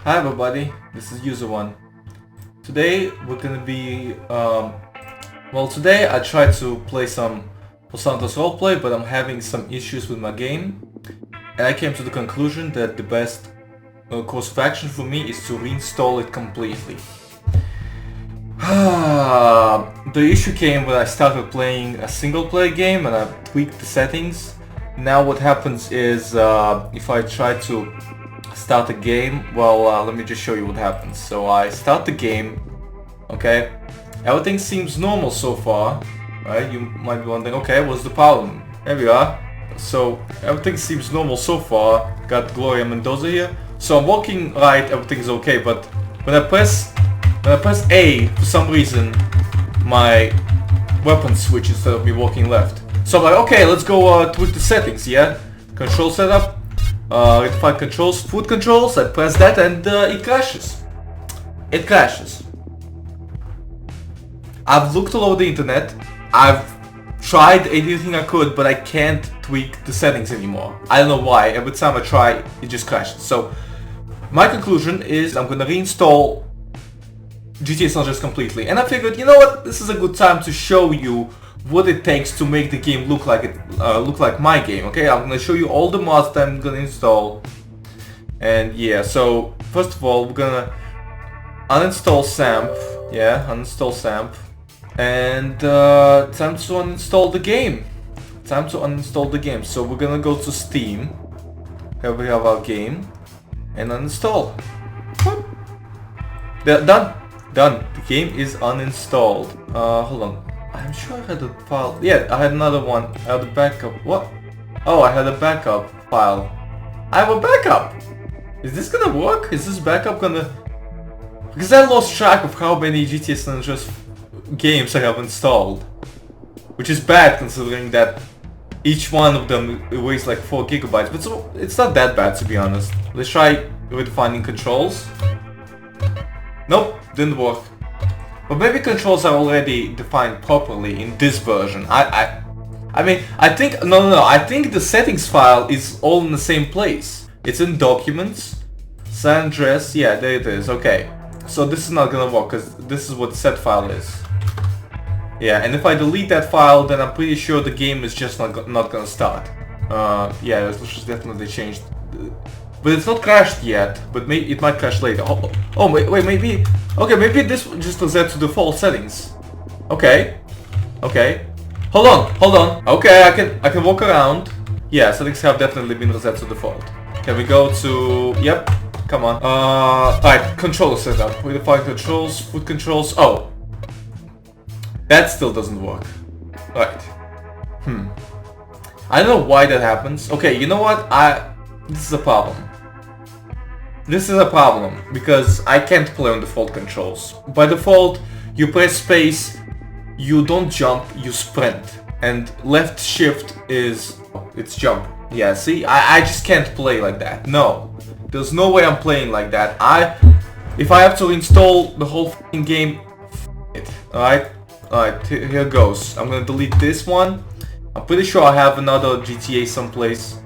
Hi everybody, this is Userone. Today we're gonna be, today I tried to play some Santos roleplay, but I'm having some issues with my game. And I came to the conclusion that the best course of action for me is to reinstall it completely. The issue came when I started playing a single player game and I tweaked the settings. Now what happens is, if I try to start a game, let me just show you what happens. So I start the game, okay, everything seems normal so far, right? You might be wondering, okay, what's the problem? Here we are. So everything seems normal so far. Got Gloria Mendoza here. So I'm walking right, everything's okay, but when I press A, for some reason, my weapon switch instead of me walking left. So I'm like, okay, let's go tweak the settings, yeah? Control setup. Redefine controls, food controls, I press that and it crashes. It crashes. I've looked all over the internet, I've tried anything I could, but I can't tweak the settings anymore. I don't know why, every time I try, it just crashes. So, my conclusion is I'm gonna reinstall GTA San Andreas completely. And I figured, you know what, this is a good time to show you what it takes to make the game look like my game. Okay, I'm gonna show you all the mods that I'm gonna install, and yeah. So first of all, we're gonna uninstall SAMP. Yeah, uninstall SAMP, and time to uninstall the game. Time to uninstall the game. So we're gonna go to Steam. Here we have our game, and uninstall. Done. Done. The game is uninstalled. Hold on. I'm sure I had a file. Yeah, I had another one. I had a backup. What? Oh, I had a backup file. I have a backup! Is this gonna work? Is this backup gonna... Because I lost track of how many GTA San Andreas games I have installed. Which is bad considering that each one of them weighs like 4 gigabytes. But so, it's not that bad, to be honest. Let's try redefining controls. Nope, didn't work. But maybe controls are already defined properly in this version. I mean, I think... No. I think the settings file is all in the same place. It's in Documents, San Andreas. Yeah, there it is. Okay. So this is not gonna work because this is what the set file is. Yeah, and if I delete that file, then I'm pretty sure the game is just not gonna start. Yeah, it's definitely changed. But it's not crashed yet, but maybe it might crash later. Oh wait, maybe... Okay, maybe this just reset to default settings. Okay. Okay. Hold on. Okay, I can walk around. Yeah, settings have definitely been reset to default. Can we go to... Yep. Come on. Alright, controller setup. Redefine controls, food controls. Oh. That still doesn't work. Right. I don't know why that happens. Okay, you know what? This is a problem. This is a problem, because I can't play on default controls. By default, you press space, you don't jump, you sprint. And left shift is... it's jump. Yeah, see? I just can't play like that. No. There's no way I'm playing like that. If I have to install the whole f***ing game, it. Alright, here goes. I'm gonna delete this one. I'm pretty sure I have another GTA someplace.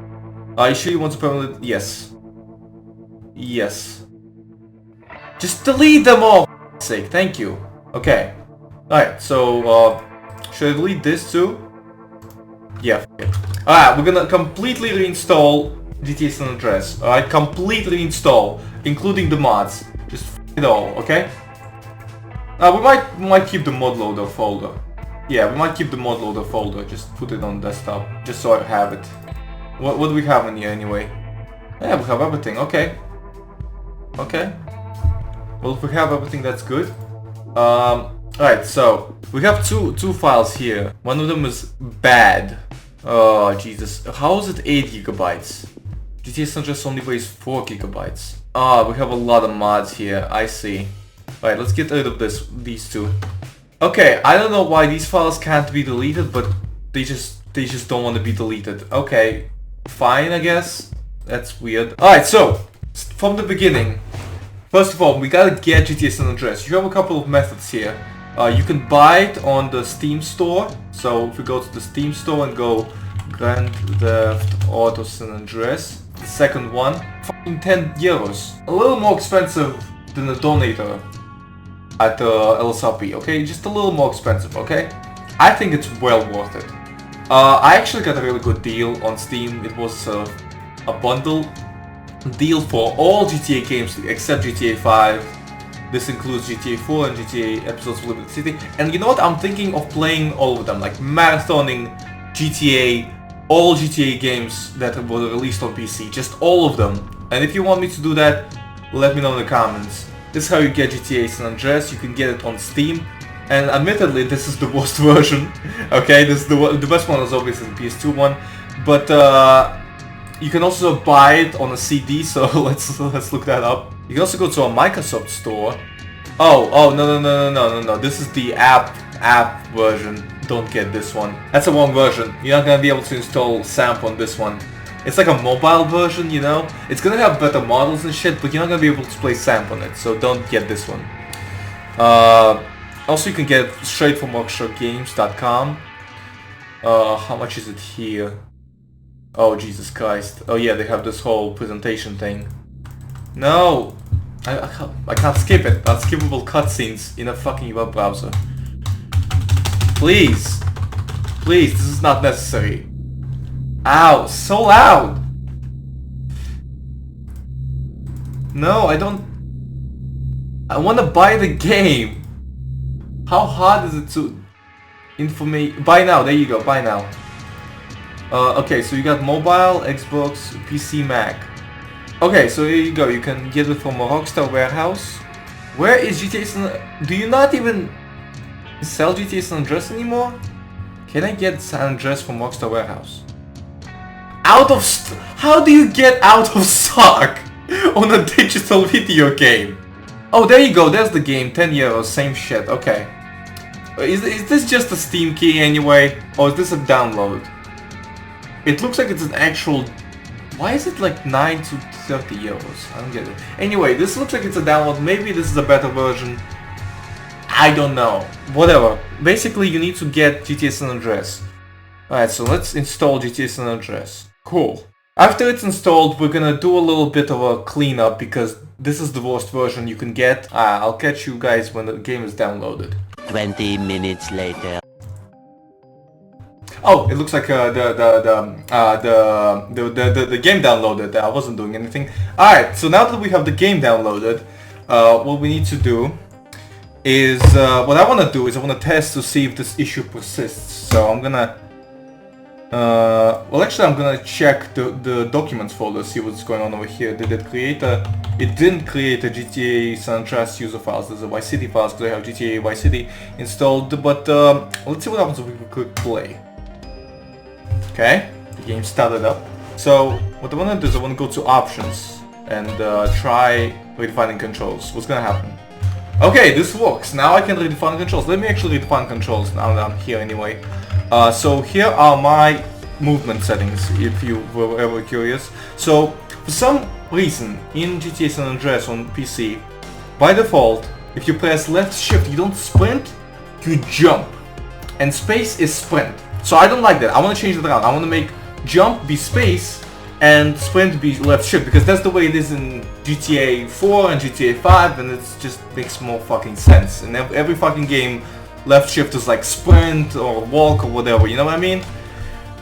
Are you sure you want to permanently... Yes. Yes. Just delete them all, for sake. Thank you. Okay. Alright, so, should I delete this too? Yeah, alright, we're gonna completely reinstall GTA San Andreas. Alright, completely reinstall, including the mods. Just f it all, okay? We might keep the mod loader folder. Yeah, we might keep the mod loader folder. Just put it on desktop, just so I have it. What do we have in here anyway? Yeah, we have everything. Okay. Okay. Well, if we have everything, that's good. Alright, so we have two files here. One of them is bad. Oh Jesus, how is it 8 gigabytes? GTA San Andreas only weighs 4 gigabytes. We have a lot of mods here. I see. Alright, let's get rid of these two. Okay, I don't know why these files can't be deleted, but they just don't want to be deleted. Okay, fine, I guess. That's weird. Alright, so from the beginning, first of all, we gotta get GTA San Andreas. You have a couple of methods here. You can buy it on the Steam store. So if we go to the Steam store and go Grand Theft Auto San Andreas, the second one. Fucking 10 euros. A little more expensive than a donator at LSRP, okay? Just a little more expensive, okay? I think it's well worth it. I actually got a really good deal on Steam. It was a bundle deal for all GTA games except GTA 5. This includes GTA 4 and GTA Episodes of Liberty City. And you know what? I'm thinking of playing all of them, like marathoning GTA, all GTA games that were released on PC, just all of them. And if you want me to do that, let me know in the comments. This is how you get GTA San Andreas. You can get it on Steam. And admittedly, this is the worst version. Okay, this is the best one is obviously the PS2 one. But you can also buy it on a CD, so let's look that up. You can also go to a Microsoft store. Oh, no. This is the app version. Don't get this one. That's the wrong version. You're not gonna be able to install SAMP on this one. It's like a mobile version, you know? It's gonna have better models and shit, but you're not gonna be able to play SAMP on it, so don't get this one. Also, you can get it straight from workshopgames.com. How much is it here? Oh, Jesus Christ. Oh yeah, they have this whole presentation thing. No! I can't skip it. Unskippable cutscenes in a fucking web browser. Please! Please, this is not necessary. Ow, so loud! No, I don't... I wanna buy the game! How hard is it to... Buy now, there you go, buy now. Okay, so you got mobile, Xbox, PC, Mac. Okay, so here you go, you can get it from a Rockstar warehouse. Where is GTA San... Do you not even sell GTA San Andreas anymore? Can I get San Andreas from Rockstar warehouse? Out of How do you get out of stock on a digital video game? Oh, there you go, there's the game, 10 euros, same shit, okay. Is this just a Steam key anyway? Or is this a download? It looks like it's an actual... Why is it like 9 to 30 euros? I don't get it. Anyway, this looks like it's a download. Maybe this is a better version. I don't know. Whatever. Basically, you need to get GTA San Andreas. Alright, so let's install GTA San Andreas. Cool. After it's installed, we're gonna do a little bit of a cleanup because this is the worst version you can get. I'll catch you guys when the game is downloaded. 20 minutes later. Oh, it looks like the game downloaded. I wasn't doing anything. Alright, so now that we have the game downloaded, what we need to do is, what I want to do is I want to test to see if this issue persists. So I'm gonna, well actually I'm gonna check the documents folder, see what's going on over here. Did it create it didn't create a GTA San Andreas user files. There's a Vice City files because I have GTA Vice City installed, but let's see what happens if we click play. Okay, the game started up. So what I want to do is I want to go to options and try redefining controls. What's gonna happen? Okay, this works. Now I can redefine controls. Let me actually redefine controls now that I'm here anyway. So here are my movement settings, if you were ever curious. So for some reason in GTA San Andreas on PC, by default, if you press left shift, you don't sprint, you jump. And space is sprint. So I don't like that. I want to change it around. I want to make jump be space and sprint be left shift, because that's the way it is in GTA 4 and GTA 5, and it just makes more fucking sense. In every fucking game, left shift is like sprint or walk or whatever, you know what I mean?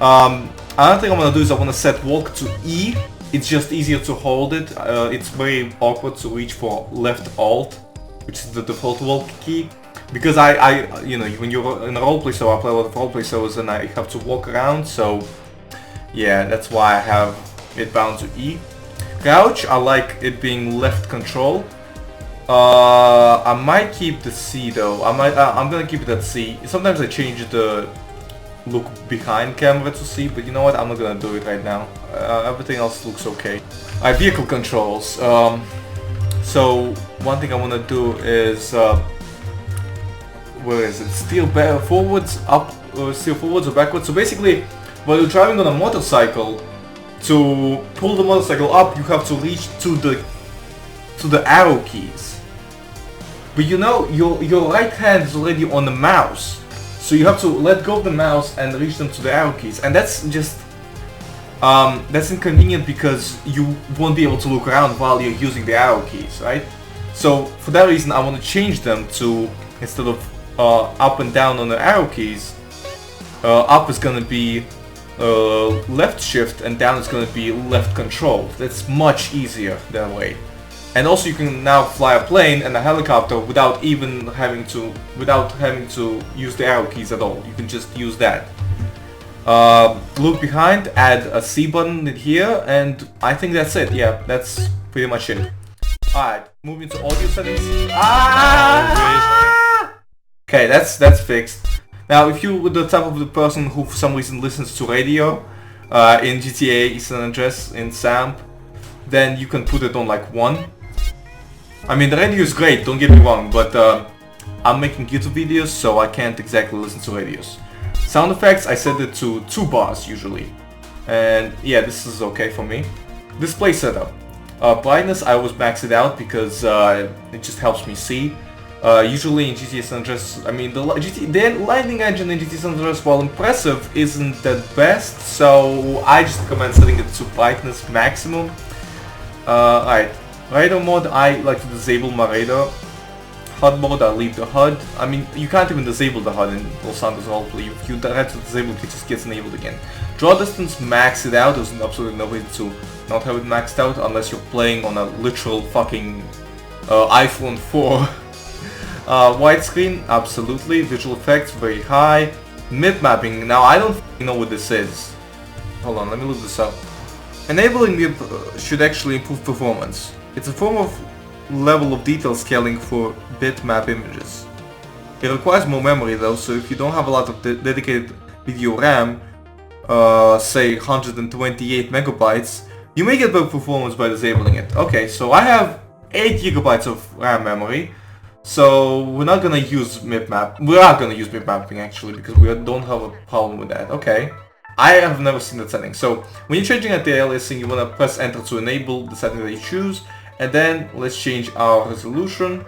Another thing I want to do is I want to set walk to E. It's just easier to hold it. It's very awkward to reach for left alt, which is the default walk key. Because I you know, when you're in a roleplay show, I play a lot of roleplay shows and I have to walk around, so yeah, that's why I have it bound to E. Crouch, I like it being left control. I might keep the C though. I'm gonna keep it at C. Sometimes I change the look behind camera to C, but you know what? I'm not gonna do it right now. Everything else looks okay. Alright, vehicle controls. So one thing I wanna do is where is it? Steer forwards, up, steer forwards or backwards. So basically, while you're driving on a motorcycle, to pull the motorcycle up, you have to reach to the arrow keys. But you know, your right hand is already on the mouse, so you have to let go of the mouse and reach them to the arrow keys, and that's just that's inconvenient because you won't be able to look around while you're using the arrow keys, right? So for that reason, I want to change them to, instead of up and down on the arrow keys, up is gonna be left shift and down is gonna be left control. That's much easier that way. And also you can now fly a plane and a helicopter without even having to use the arrow keys at all. You can just use that. Look behind, add a C button in here, and I think that's it. Yeah, that's pretty much it. Alright, moving to audio settings. Okay, that's fixed. Now, if you were the type of the person who for some reason listens to radio in GTA San Andreas in SAMP, then you can put it on like 1. I mean, the radio is great, don't get me wrong, but I'm making YouTube videos, so I can't exactly listen to radios. Sound effects, I set it to 2 bars usually. And yeah, this is okay for me. Display setup. Brightness, I always max it out because it just helps me see. Usually in GTA San Andreas, I mean, the lighting engine in GTA San Andreas, while impressive, isn't the best, so I just recommend setting it to brightness maximum. Alright, radar mode, I like to disable my radar. HUD mode, I leave the HUD. I mean, you can't even disable the HUD in Los Santos roleplay. If you try to disable it, it just gets enabled again. Draw distance, max it out. There's absolutely no way to not have it maxed out unless you're playing on a literal fucking iPhone 4. Widescreen, absolutely. Visual effects, very high. Mid mapping, now I don't know what this is. Hold on, let me look this up. Enabling MIP should actually improve performance. It's a form of level of detail scaling for bitmap images. It requires more memory though, so if you don't have a lot of dedicated video RAM, say 128 megabytes, you may get better performance by disabling it. Okay, so I have 8 gigabytes of RAM memory, so we're not gonna use mipmap. We are gonna use mipmapping actually, because we don't have a problem with that. Okay. I have never seen that setting. So when you're changing at the aliasing, you wanna press enter to enable the setting that you choose. And then let's change our resolution.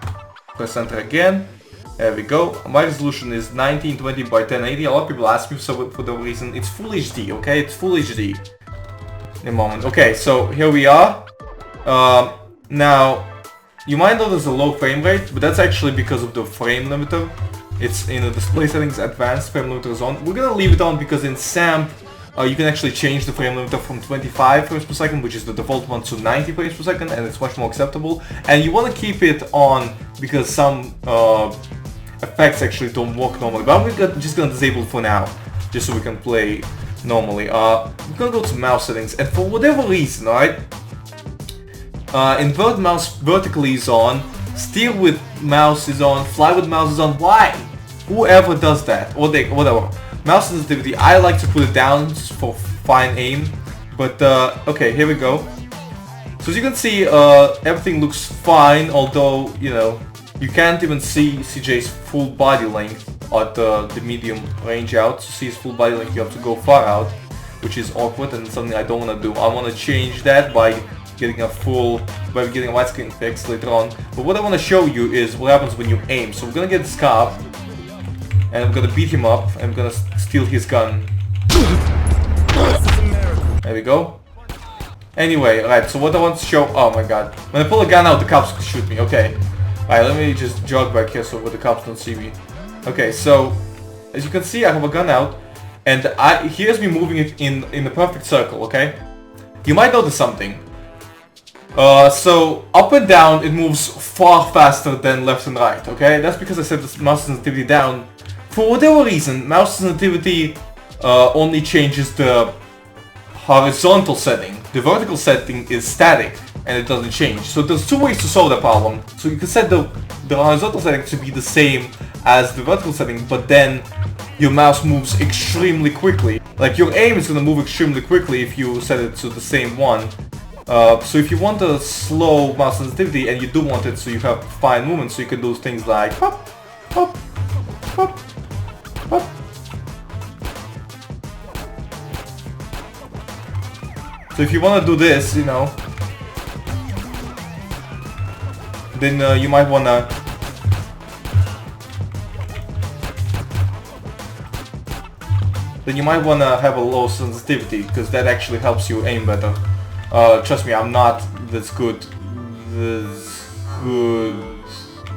Press enter again. There we go. My resolution is 1920 by 1080. A lot of people ask me for the reason. It's full HD, okay? It's full HD. In a moment. Okay, so here we are. Now, you might notice a low frame rate, but that's actually because of the frame limiter. It's in the display settings, advanced frame limiter is on. We're gonna leave it on because in SAMP, you can actually change the frame limiter from 25 frames per second, which is the default one, to 90 frames per second, and it's much more acceptable. And you want to keep it on because some effects actually don't work normally. But I'm just gonna disable it for now, just so we can play normally. We're gonna go to mouse settings, and for whatever reason, alright, invert mouse vertically is on, steer with mouse is on, fly with mouse is on. Why? Whoever does that, or whatever. Mouse sensitivity, I like to put it down for fine aim, but okay, here we go. So as you can see, everything looks fine, although, you know, you can't even see CJ's full body length at the medium range out. To see his full body length, you have to go far out, which is awkward and something I don't want to do. I want to change that by getting a widescreen fix later on. But what I want to show you is what happens when you aim. So we're gonna get Scarp, and I'm gonna beat him up, and I'm gonna steal his gun. There we go. Anyway, right, so what I want to show... Oh my god. When I pull a gun out, the cops could shoot me. Okay. Alright, let me just jog back here so the cops don't see me. Okay, so... As you can see, I have a gun out, and here's me moving it in a perfect circle, okay? You might notice something. So, up and down, it moves far faster than left and right, okay? That's because I set the mouse sensitivity down. For whatever reason, mouse sensitivity only changes the horizontal setting. The vertical setting is static and it doesn't change. So there's 2 ways to solve that problem. So you can set the horizontal setting to be the same as the vertical setting, but then your mouse moves extremely quickly. Like your aim is going to move extremely quickly if you set it to the same one. So if you want a slow mouse sensitivity, and you do want it so you have fine movement, so you can do things like pop, pop, pop, pop. So if you want to do this, you know, then you might want to then you might wanna have a low sensitivity, because that actually helps you aim better. Trust me, I'm not this good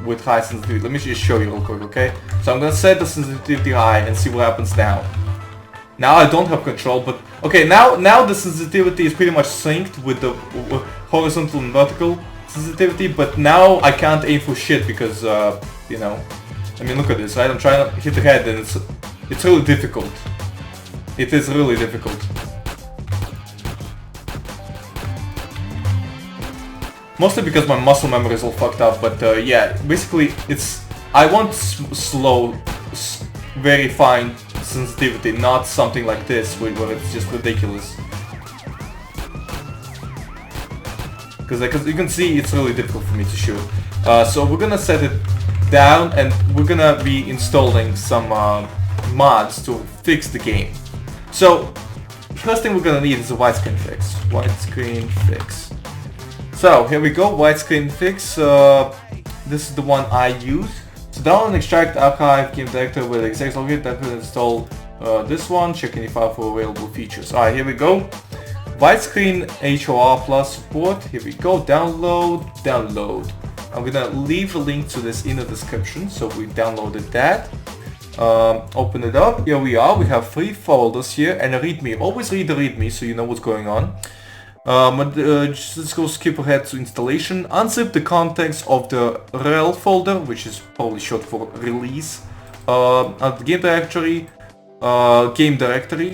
with high sensitivity. Let me just show you real quick, okay? So I'm gonna set the sensitivity high and see what happens now. Now I don't have control, but okay, now the sensitivity is pretty much synced with the horizontal and vertical sensitivity, but now I can't aim for shit because, you know, I mean, look at this, right? I'm trying to hit the head and it's really difficult. It is really difficult. Mostly because my muscle memory is all fucked up, but yeah, basically I want slow, very fine sensitivity, not something like this where it's just ridiculous. Because you can see it's really difficult for me to shoot. So we're gonna set it down and we're gonna be installing some mods to fix the game. So first thing we're gonna need is a widescreen fix. Widescreen fix. So here we go, Widescreen Fix. This is the one I use. So download and extract archive game directory with the exact location that will install this one. Check any file for available features. Alright, here we go. Widescreen HOR plus support. Here we go. Download. I'm gonna leave a link to this in the description. So we downloaded that. Open it up. Here we are. We have 3 folders here and a README. Always read the README so you know what's going on. Let's go skip ahead to installation. Unzip the contents of the rel folder, which is probably short for release. The game directory.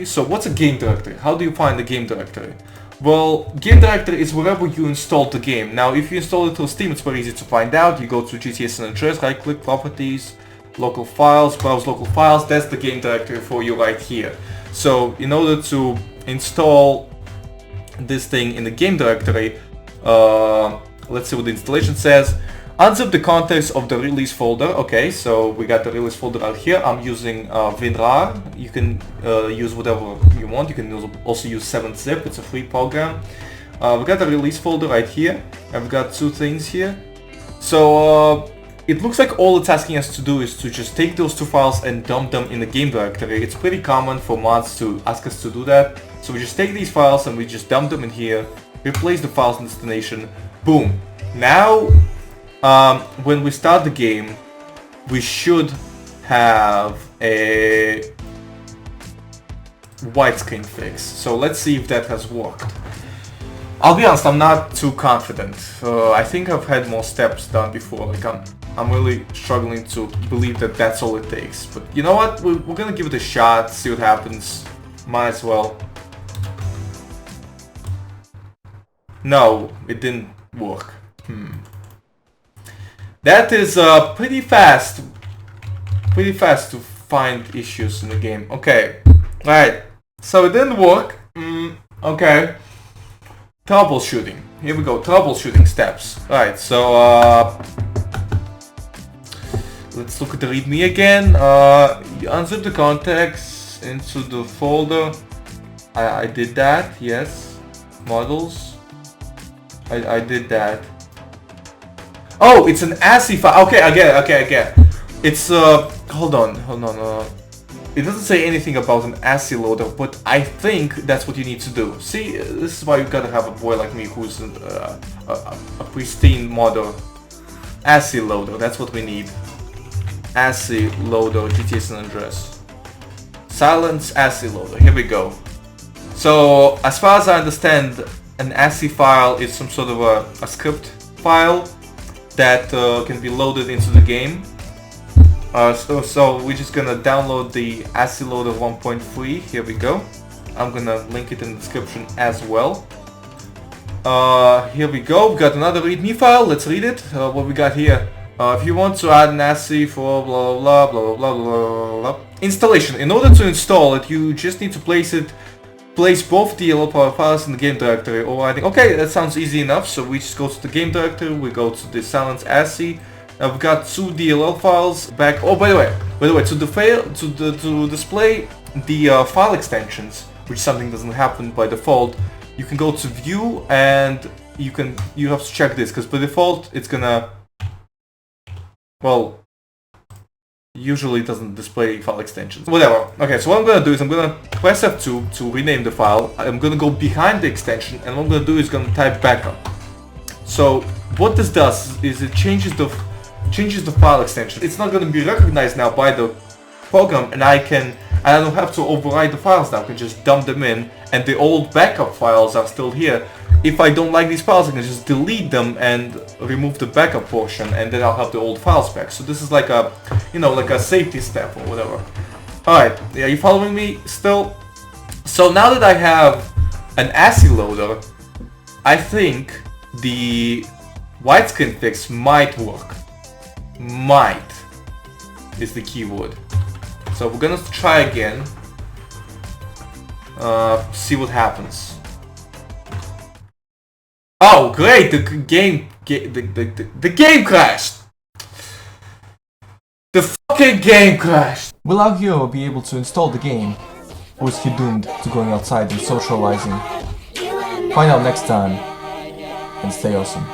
So what's a game directory? How do you find the game directory? Well, game directory is wherever you installed the game. Now, if you install it through Steam, it's very easy to find out. You go to GTA San Andreas, right-click, properties, local files, browse local files. That's the game directory for you right here. So in order to install this thing in the game directory, let's see what the installation says. Unzip the contents of the release folder. Okay, so we got the release folder out here. I'm using WinRAR. You can use whatever you want. You can also use 7-zip. It's a free program. We got the release folder right here. I've got 2 things here. So it looks like all it's asking us to do is to just take those 2 files and dump them in the game directory. It's pretty common for mods to ask us to do that. So we just take these files and we just dump them in here, replace the files in destination, boom. Now, when we start the game, we should have a widescreen fix. So let's see if that has worked. I'll be honest, I'm not too confident. I think I've had more steps done before. Like I'm really struggling to believe that that's all it takes. But you know what? We're gonna give it a shot, see what happens. Might as well. No, it didn't work. That is pretty fast to find issues in the game. Okay, alright, so it didn't work. Okay, troubleshooting. Here we go, troubleshooting steps. Alright, so let's look at the README again. You unzip the contents into the folder. I did that, yes. Models. I did that. Oh, it's an ASCII file. Okay, I get it. It's hold on. It doesn't say anything about an ASCII loader, but I think that's what you need to do. See, this is why you gotta have a boy like me who's a pristine modder. ASCII loader, that's what we need. ASCII loader, GTA San Andreas. Silence ASCII loader, here we go. So, as far as I understand, an ASCII file is some sort of a script file that can be loaded into the game. So we're just gonna download the ASCII loader 1.3. Here we go. I'm gonna link it in the description as well. Here we go. We got another README file. Let's read it. What we got here. If you want to add an ASCII for blah blah blah blah blah blah blah. Installation. In order to install it, you just need to place both DLL files in the game directory. Or I think, okay, that sounds easy enough. So we just go to the game directory. We go to the silence ASCII. I've got 2 DLL files back. Oh, by the way, to display the file extensions, which something doesn't happen by default, you can go to View and you have to check this because by default it's gonna, well, Usually it doesn't display file extensions. Whatever. Okay, so what I'm gonna do is I'm gonna press F2 to rename the file. I'm gonna go behind the extension, and what I'm gonna do is gonna type backup. So what this does is it changes the file extension. It's not gonna be recognized now by the program, and I don't have to override the files now. I can just dump them in, and the old backup files are still here. If I don't like these files, I can just delete them and remove the backup portion, and then I'll have the old files back. So this is like a, like a safety step or whatever. Alright, are you following me still? So now that I have an ASCII loader, I think the widescreen fix might work. Might is the keyword. So we're gonna try again. See what happens. Oh great! The game crashed. The fucking game crashed. Will our hero be able to install the game, or is he doomed to going outside and socializing? Find out next time, and stay awesome.